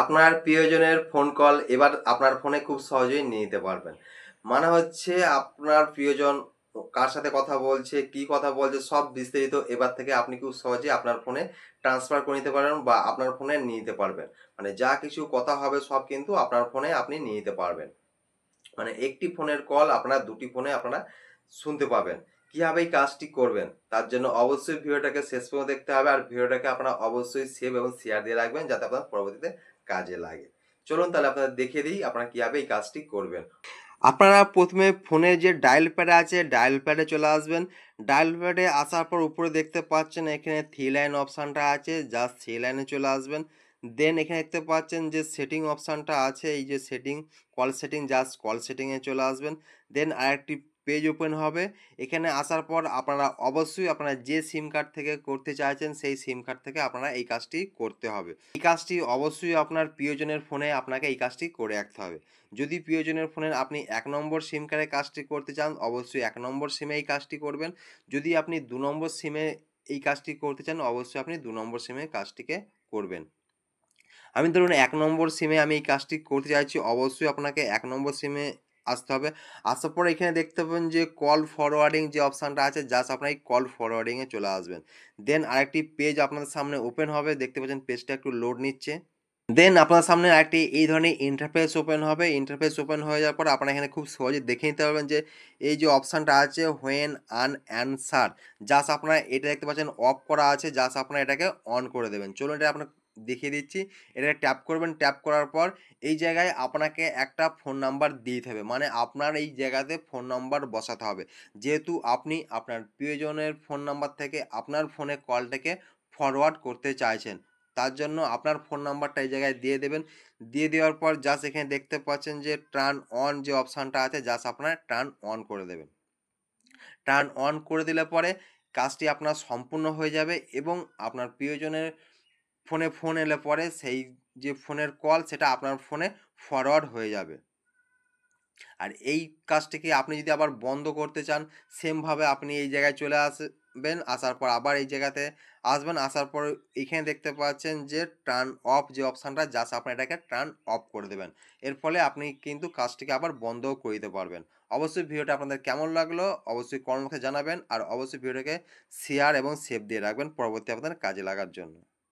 আপনার প্রিয়জনের phone call এবার আপনার ফোনে খুব সহজেই নিয়ে নিতে পারবেন। মানে হচ্ছে আপনার প্রিয়জন কার সাথে কথা বলছে, কি কথা বলছে সব বিস্তারিত এবার থেকে আপনি খুব সহজেই আপনার ফোনে ট্রান্সফার করে নিতে পারবেন বা আপনার ফোনে নিয়ে নিতে পারবেন। মানে যা কিছু কথা হবে সব কিন্তু আপনার ফোনে আপনি নিয়ে নিতে পারবেন। মানে একটি ফোনের কল আপনার দুটি ফোনে আপনারা শুনতে পাবেন। কিভাবে এই কাজটি করবেন? তার জন্য অবশ্যই ভিডিওটাকে শেষ পর্যন্ত দেখতে হবে আর ভিডিওটাকে আপনারা অবশ্যই সেভ এবং শেয়ার দিয়ে রাখবেন যাতে আপনার পরবর্তীতে কাজে লাগে। চলুন তাহলে আপনাদের দেখিয়ে দিই আপনারা কিভাবে এই কাজটি করবেন। আপনারা প্রথমে ফোনে যে ডায়াল প্যাড আছে ডায়াল প্যাডে চলে আসবেন। ডায়াল প্যাডে আসার পর উপরে দেখতে পাচ্ছেন এখানে থ্রি লাইন অপশানটা আছে, জাস্ট থ্রি লাইনে চলে আসবেন। দেন এখানে দেখতে পাচ্ছেন যে সেটিং অপশানটা আছে, এই যে setting, call setting, just call সেটিংয়ে চলে আসবেন। দেন আরেকটি পেজ ওপেন হবে। এখানে আসার পর আপনারা অবশ্যই আপনারা যে সিম কার্ড থেকে করতে চাইছেন সেই সিম কার্ড থেকে আপনারা এই কাজটি করতে হবে। এই কাজটি অবশ্যই আপনার প্রিয়জনের ফোনে আপনাকে এই কাজটি করে রাখতে হবে। যদি প্রিয়জনের ফোনের আপনি ১ নম্বর সিম কার্ডে কাজটি করতে চান অবশ্যই ১ নম্বর সিমে এই কাজটি করবেন। যদি আপনি ২ নম্বর সিমে এই কাজটি করতে চান অবশ্যই আপনি ২ নম্বর সিমে কাজটিকে করবেন। আমি ধরুন ১ নম্বর সিমে আমি এই কাজটি করতে চাইছি অবশ্যই আপনাকে ১ নম্বর সিমে আসতে হবে। আসার পরে এখানে দেখতে পাবেন যে কল ফরওয়ার্ডিং যে অপশানটা আছে জাস্ট আপনারা এই কল ফরওয়ার্ডিংয়ে চলে আসবেন। দেন আরেকটি পেজ আপনাদের সামনে ওপেন হবে, দেখতে পাচ্ছেন পেজটা একটু লোড নিচ্ছে। দেন আপনার সামনে আরেকটি এই ধরনের ইন্টারফেস ওপেন হবে। ইন্টারফেস ওপেন হয়ে যাওয়ার পর আপনারা এখানে খুব সহজে দেখে নিতে পারবেন যে এই যে অপশানটা আছে হোয়েন আনঅ্যানসার, জাস্ট আপনারা এটা দেখতে পাচ্ছেন অফ করা আছে, জাস্ট আপনারা এটাকে অন করে দেবেন। চলুন এটা আপনাকে দেখিয়ে দিচ্ছি। এটাকে ট্যাপ করবেন, ট্যাপ করার পর এই জায়গায় আপনাকে একটা ফোন নাম্বার দিতে হবে, মানে আপনার এই জায়গাতে ফোন নাম্বার বসাতে হবে। যেহেতু আপনি আপনার প্রিয়জনের ফোন নাম্বার থেকে আপনার ফোনে কলটাকে ফরওয়ার্ড করতে চাইছেন, তার জন্য আপনার ফোন নাম্বারটা এই জায়গায় দিয়ে দেবেন। দিয়ে দেওয়ার পর জাস্ট এখানে দেখতে পাচ্ছেন যে টার্ন অন যে অপশানটা আছে জাস্ট আপনারা টার্ন অন করে দেবেন। টার্ন অন করে দিলে পরে কাজটি আপনার সম্পূর্ণ হয়ে যাবে এবং আপনার প্রিয়জনের ফোনে ফোন এলে পরে সেই যে ফোনের কল সেটা আপনার ফোনে ফরওয়ার্ড হয়ে যাবে। আর এই কাজটিকে আপনি যদি আবার বন্ধ করতে চান সেমভাবে আপনি এই জায়গায় চলে আসবেন, আসার পর আবার এই জায়গাতে আসবেন, আসার পর এখানে দেখতে পাচ্ছেন যে টার্ন অফ যে অপশানটা জাস্ট আপনি এটাকে টার্ন অফ করে দেবেন। এর ফলে আপনি কিন্তু কাজটিকে আবার বন্ধও করে দিতে পারবেন। অবশ্যই ভিডিওটা আপনাদের কেমন লাগলো অবশ্যই কমেন্ট বক্সে জানাবেন আর অবশ্যই ভিডিওটাকে শেয়ার এবং সেভ দিয়ে রাখবেন পরবর্তী আপনাদের কাজে লাগার জন্য।